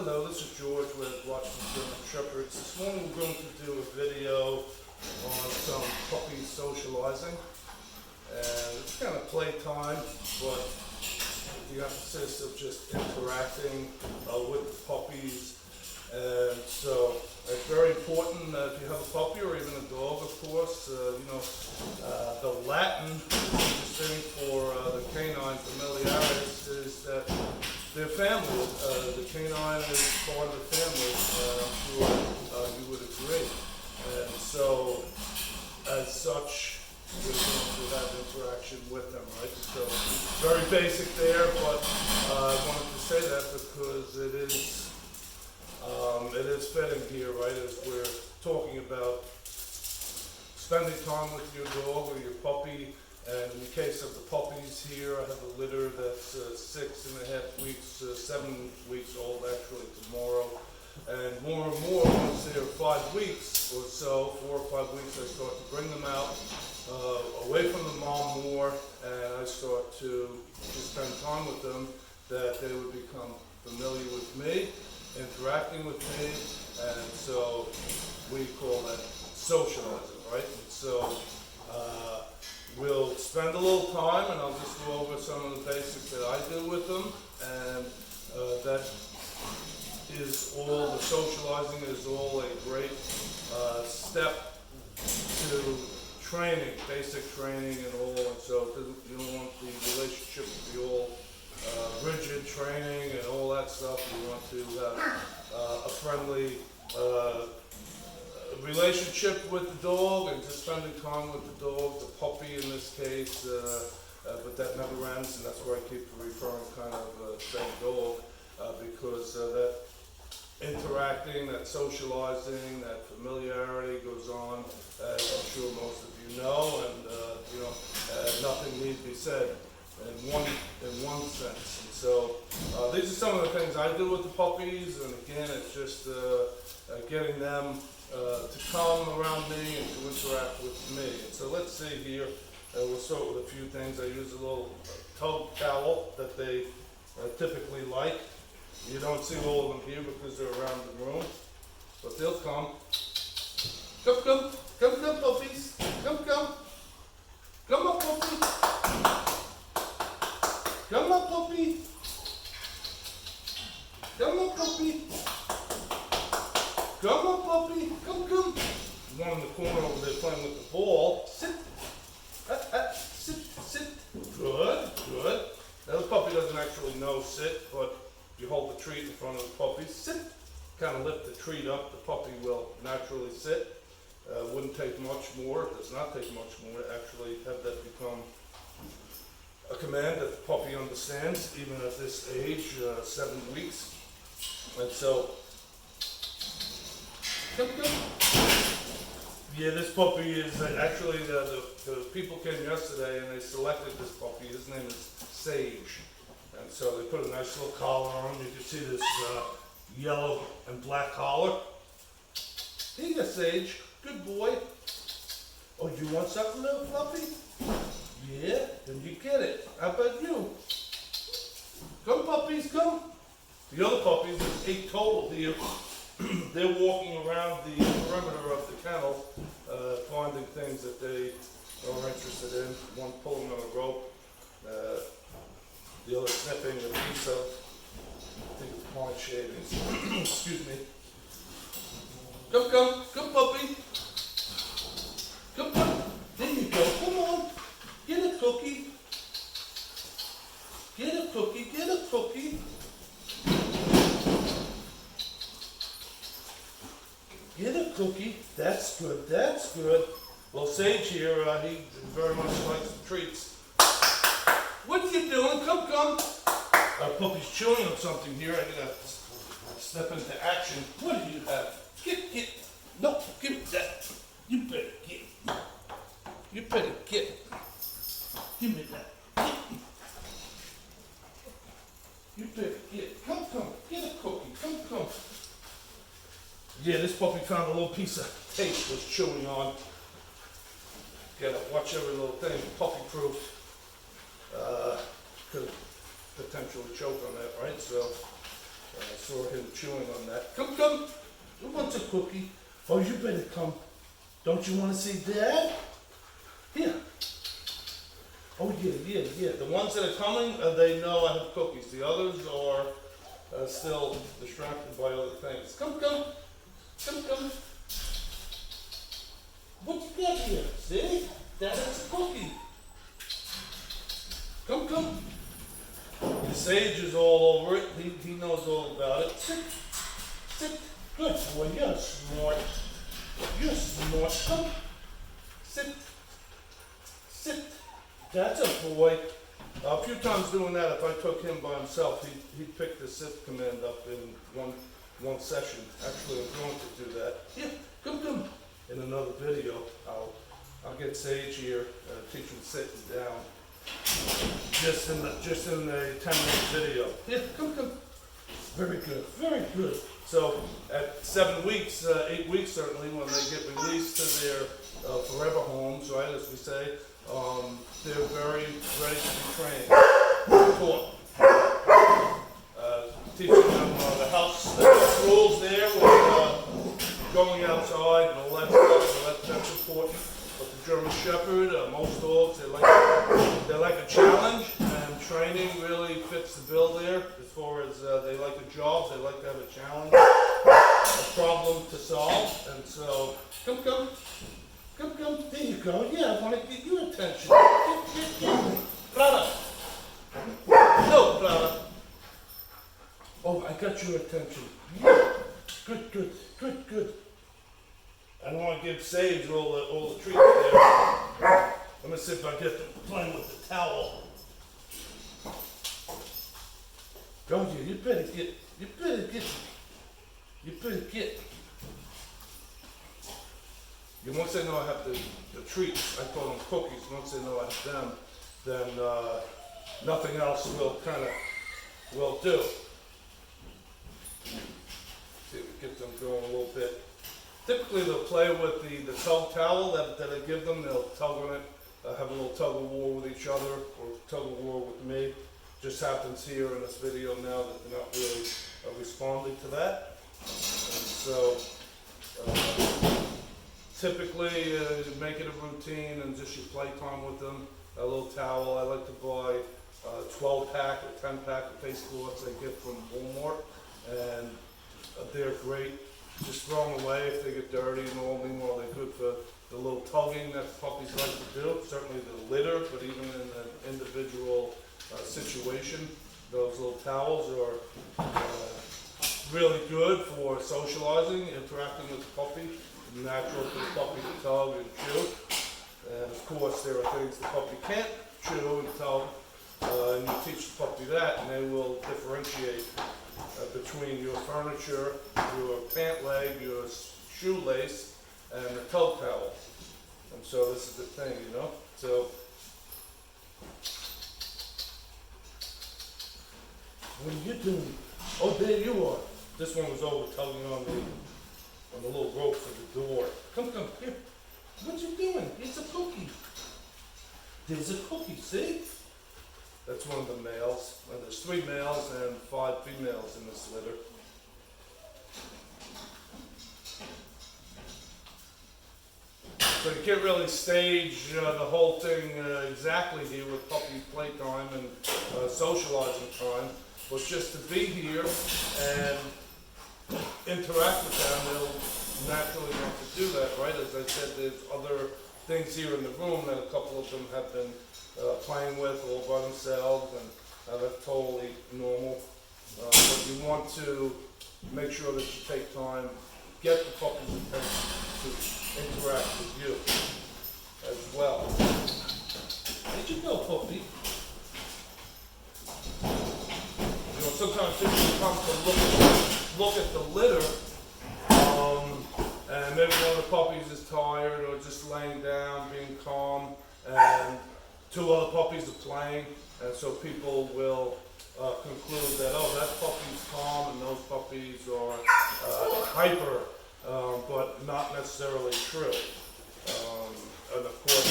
Hello, this is George with Watchman German Shepherds. This morning we're going to do a video on some puppy socializing. And it's kind of playtime, but the emphasis of just interacting with the puppies. And so it's very important that if you have a puppy or even a dog, of course, the Latin thing for the canine familiaris is that they're family. The canine is part of the family. I'm sure you would agree. And so, as such, we're going to have interaction with them, right? So, very basic there, but I wanted to say that because it is fitting here, right? As we're talking about spending time with your dog or your puppy. And in the case of the puppies here, I have a litter that's 6.5 weeks, 7 weeks old actually tomorrow. And more, once they're 5 weeks or so, 4 or 5 weeks, I start to bring them out away from the mom more, and I start to spend time with them, that they would become familiar with me, interacting with me, and so we call that socializing, right? And so we'll spend a little time, and I'll just go over some of the basics that I do with them, and that is all, the socializing is all a great step to training, basic training and all, and so you don't want the relationship to be all rigid training and all that stuff. You want to have a friendly relationship with the dog and just spending time with the dog, the puppy in this case, but that never ends, and that's where I keep referring kind of saying dog, because that interacting, that socializing, that familiarity goes on, as I'm sure most of you know, and nothing need be said in one sense. And so these are some of the things I do with the puppies, and again, it's just getting them to come around me and to interact with me. And so let's see here, we'll start with a few things. I use a little tug towel that they typically like. You don't see all of them here because they're around the room, but they'll come. Come, puppies. Come on, puppy. Come on, puppy. Come on, puppy. Come on, puppy. Come. One in the corner over there playing with the ball. Sit. Sit. Good. Now the puppy doesn't actually know sit, but you hold the treat in front of the puppy. Sit. Kind of lift the treat up. The puppy will naturally sit. Wouldn't take much more. It does not take much more to actually have that become a command that the puppy understands, even at this age, 7 weeks. And so, come. Yeah, this puppy is actually, the people came yesterday and they selected this puppy. His name is Sage. And so they put a nice little collar on him. You can see this yellow and black collar. Here you go, Sage. Good boy. Oh, you want something, little fluffy? Yeah, then you get it. How about you? Come, puppies, come. The other puppies, there's 8 total here. They're walking around the perimeter of the kennel, finding things that they are interested in. One pulling on a rope, the other sniffing a piece of, I think it's pine shavings. Excuse me. Come, puppy. Come. There you go. Come on. Get a cookie. Get a cookie. Get a cookie. That's good. Well, Sage here, he very much likes the treats. What are you doing? Come. Puppy's chewing on something here. I gotta step into action. What do you have? Get. No, give me that. You better get. Give me that. You better get. Come. Get a cookie. Come. Yeah, this puppy found a little piece of tape was chewing on. Gotta watch every little thing. Puppy proof. Could potentially choke on that, right? So I saw him chewing on that. Come, come. Who wants a cookie? Oh, you better come. Don't you want to see Dad? Here. Oh, yeah. The ones that are coming, they know I have cookies. The others are still distracted by other things. Come. What you got here? See? Dad has a cookie. Come. The sage is all over it. He knows all about it. Sit. Good boy. You're smart. Come. Sit. That's a boy. A few times doing that, if I took him by himself, he'd pick the sit command up in one session. Actually, I'm going to do that. Here, come. In another video, I'll get Sage here, teach him sitting down. Just in the 10-minute video. Here, come. Very good. So at 7 weeks, 8 weeks certainly, when they get released to their forever homes, right, as we say, they're very ready to be trained, taught. Teaching them the house rules there with going outside and all that stuff, so that's important. But the German Shepherd, most dogs, they like a challenge, and training really fits the bill there as far as they like a job, they like to have a challenge, a problem to solve, and so, come. There you go. Yeah, I want to get your attention. Get. Prada. No, Prada. Oh, I got your attention. Yeah. Good. I don't want to give Sage all the treats there. Let me see if I get them playing with the towel. Don't you? You better get. Once they know I have the treats, I call them cookies, once they know I have them, then nothing else will do. See if we get them going a little bit. Typically they'll play with the tug towel that I give them. They'll tug on it, have a little tug of war with each other, or tug of war with me. Just happens here in this video now that they're not really responding to that. And so typically make it a routine and just your playtime with them. A little towel. I like to buy 12-pack or 10-pack of face cloths I get from Walmart, and they're great. Just throw them away if they get dirty and all. Meanwhile, they're good for the little tugging that puppies like to do. Certainly the litter, but even in an individual situation, those little towels are really good for socializing, interacting with the puppy. Natural for the puppy to tug and chew. And of course, there are things the puppy can't chew and tug, and you teach the puppy that, and they will differentiate between your furniture, your pant leg, your shoelace, and the tug towel. And so this is the thing, So what are you doing? Oh, there you are. This one was over tugging on the little rope for the door. Come, here. What you doing? It's a cookie. There's a cookie, see? That's one of the males. Well, there's 3 males and 5 females in this litter. So you can't really stage the whole thing exactly here with puppy playtime and socializing time, but just to be here and interact with them, they'll naturally want to do that, right? As I said, there's other things here in the room that a couple of them have been playing with all by themselves, and that's totally normal. But you want to make sure that you take time, get the puppy's attention to interact with you as well. Where'd you go, puppy? Sometimes people come to look at the litter, and maybe one of the puppies is tired or just laying down, being calm, and 2 other puppies are playing, and so people will conclude that, oh, that puppy's calm and those puppies are hyper, but not necessarily true. And of course,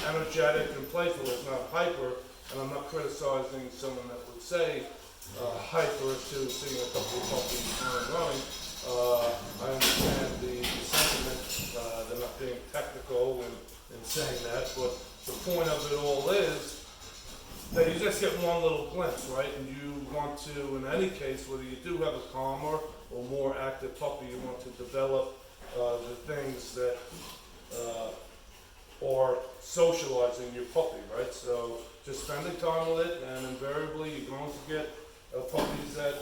energetic and playful is not hyper, and I'm not criticizing someone that would say hyper to seeing a couple of puppies running. I understand the sentiment. They're not being technical in saying that, but the point of it all is that you just get one little glimpse, right? And you want to, in any case, whether you do have a calmer or more active puppy, you want to develop the things that are socializing your puppy, right? So just spending time with it, and invariably you're going to get puppies that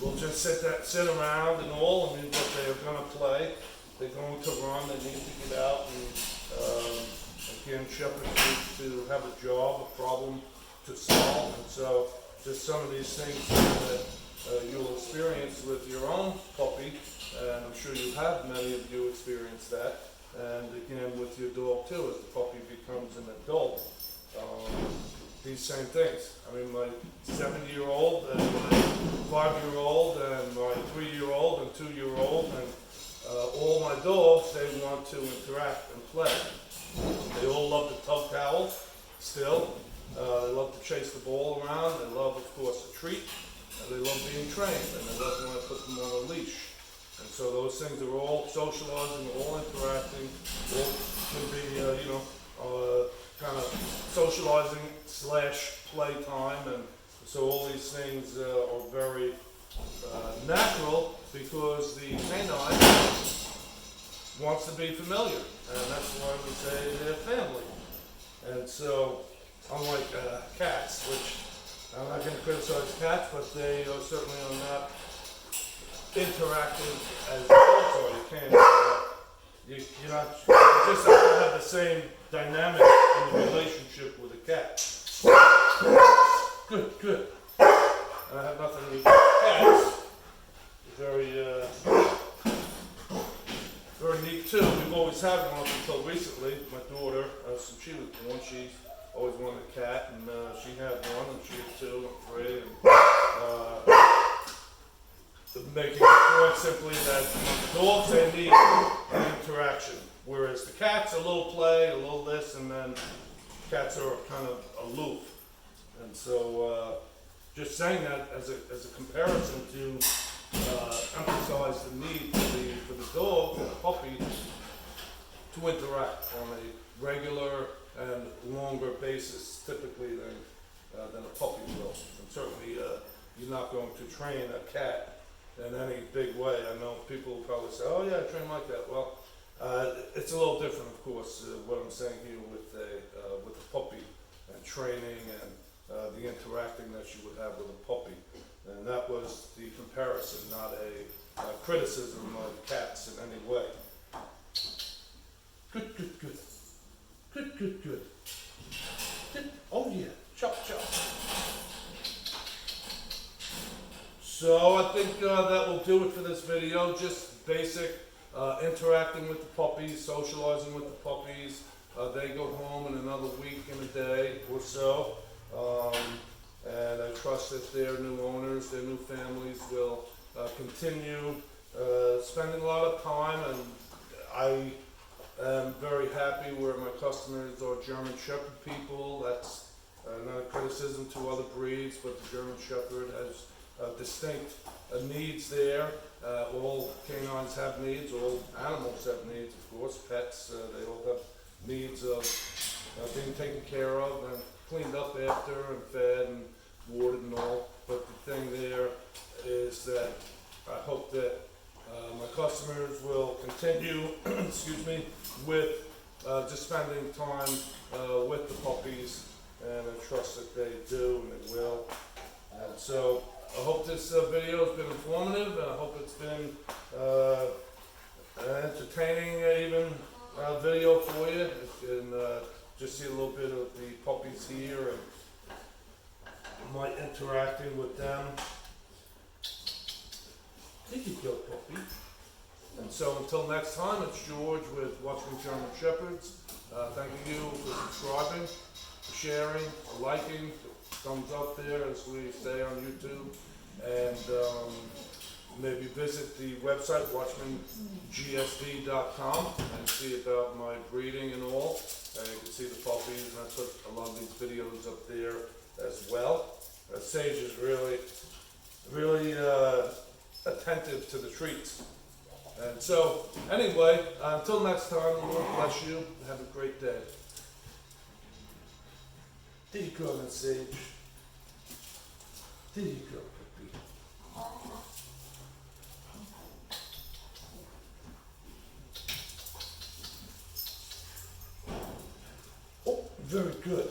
will just sit around and all. I mean, but they are going to play. They're going to run. They need to get out. And again, shepherds need to have a job, a problem to solve. And so, just some of these things that you'll experience with your own puppy, and I'm sure you have, many of you experienced that. And again, with your dog too, as the puppy becomes an adult. These same things. I mean, my 7-year-old and my 5-year-old and my 3-year-old and 2-year-old and all my dogs, they want to interact and play. They all love the tug towel still. They love to chase the ball around. They love, of course, a treat. And they love being trained. And they love when I put them on a leash. And so those things are all socializing, all interacting, all can be, kind of socializing / playtime, and so all these things are very natural because the canine wants to be familiar, and that's why we say they're family. And so, unlike cats, which I'm not going to criticize cats, but they certainly are not interactive as dogs are. You can't. You just don't have the same dynamic in the relationship with a cat. Good. I have nothing against cats. Very, very neat too. We've always had one up until recently. My daughter, since she was born, she always wanted a cat, and she had one, and she had 2 and 3, and making the point simply that dogs, they need an interaction, whereas the cats, a little play, a little this, and then cats are kind of aloof. And so just saying that as a comparison to emphasize the need for the dog, the puppy, to interact on a regular and longer basis, typically than a puppy will. And certainly you're not going to train a cat in any big way. I know people will probably say, "Oh yeah, I train my cat." Well, it's a little different, of course. What I'm saying here with a puppy and training and the interacting that you would have with a puppy, and that was the comparison, not a criticism of cats in any way. Good. Oh yeah, chop. So I think that will do it for this video. Just basic interacting with the puppies, socializing with the puppies. They go home in another week and a day or so. And I trust that their new owners, their new families will continue spending a lot of time. And I am very happy where my customers are German Shepherd people. That's not a criticism to other breeds, but the German Shepherd has distinct needs there. All canines have needs, all animals have needs, of course. Pets, they all have needs of being taken care of and cleaned up after and fed and watered and all. But the thing there is that I hope that my customers will continue, with just spending time with the puppies, and I trust that they do and they will. And so I hope this video has been informative, and I hope it's been an entertaining even video for you. And just see a little bit of the puppies here and my interacting with them. Thank you, puppy. And so until next time, it's George with Watching German Shepherds. Thanking you for subscribing, for sharing, for liking, thumbs up there as we say on YouTube, and maybe visit the website watchmangsd.com and see about my breeding and all. You can see the puppies, and I put a lot of these videos up there as well. Sage is really really attentive to the treats. And so, anyway, until next time, the Lord bless you. Have a great day. There you go, Miss Sage. There you go, puppy. Oh, very good.